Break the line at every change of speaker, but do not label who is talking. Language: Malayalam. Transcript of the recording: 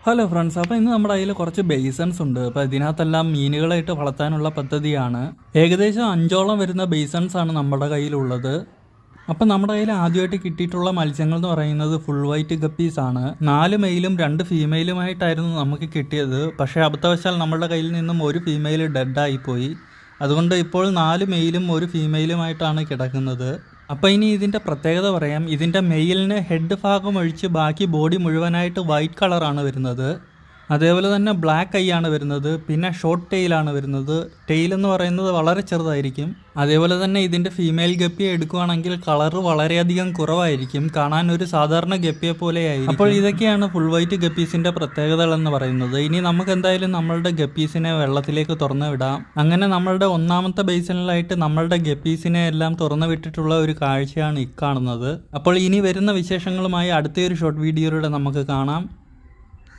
ഹലോ ഫ്രണ്ട്സ്, അപ്പോൾ ഇന്ന് നമ്മുടെ കയ്യിൽ കുറച്ച് ബേസൺസ് ഉണ്ട്. അപ്പോൾ ഇതിനകത്തെല്ലാം മീനുകളായിട്ട് വളർത്താനുള്ള പദ്ധതിയാണ്. ഏകദേശം 5ഓളം വരുന്ന ബേസൺസ് ആണ് നമ്മുടെ കയ്യിലുള്ളത്. അപ്പം നമ്മുടെ കയ്യിൽ ആദ്യമായിട്ട് കിട്ടിയിട്ടുള്ള മത്സ്യങ്ങൾ എന്ന് പറയുന്നത് ഫുൾ വൈറ്റ് ഗപ്പീസ് ആണ്. 4 മെയിലും 2 ഫീമെയിലുമായിട്ടായിരുന്നു നമുക്ക് കിട്ടിയത്. പക്ഷേ അബദ്ധവശാൽ നമ്മുടെ കയ്യിൽ നിന്നും ഒരു ഫീമെയിൽ ഡെഡായിപ്പോയി. അതുകൊണ്ട് ഇപ്പോൾ 4 മെയിലും 1 ഫീമെയിലുമായിട്ടാണ് കിടക്കുന്നത്. അപ്പോൾ ഇനി ഇതിൻ്റെ പ്രത്യേകത പറയാം. ഇതിൻ്റെ മെയിലിന് ഹെഡ് ഭാഗം ഒഴിച്ച് ബാക്കി ബോഡി മുഴുവനായിട്ട് വൈറ്റ് കളറാണ് വരുന്നത്. അതേപോലെ തന്നെ ബ്ലാക്ക് ഐ ആണ് വരുന്നത്. പിന്നെ ഷോർട്ട് ടെയിലാണ് വരുന്നത്. ടെയിൽ എന്ന് പറയുന്നത് വളരെ ചെറുതായിരിക്കും. അതേപോലെ തന്നെ ഇതിൻ്റെ ഫീമെയിൽ ഗപ്പിയെ എടുക്കുകയാണെങ്കിൽ കളറ് വളരെയധികം കുറവായിരിക്കും. കാണാൻ ഒരു സാധാരണ ഗപ്പിയെ പോലെയായിരിക്കും. അപ്പോൾ ഇതൊക്കെയാണ് ഫുൾ വൈറ്റ് ഗപ്പീസിൻ്റെ പ്രത്യേകതകൾ എന്ന് പറയുന്നത്. ഇനി നമുക്ക് എന്തായാലും നമ്മളുടെ ഗപ്പീസിനെ വെള്ളത്തിലേക്ക് തുറന്നു വിടാം. അങ്ങനെ നമ്മളുടെ ഒന്നാമത്തെ ബേസിനിലായിട്ട് നമ്മളുടെ ഗപ്പീസിനെ എല്ലാം തുറന്നു വിട്ടിട്ടുള്ള ഒരു കാഴ്ചയാണ് ഇക്കാണുന്നത്. അപ്പോൾ ഇനി വരുന്ന വിശേഷങ്ങളുമായി അടുത്തൊരു ഷോർട്ട് വീഡിയോയിലൂടെ നമുക്ക് കാണാം.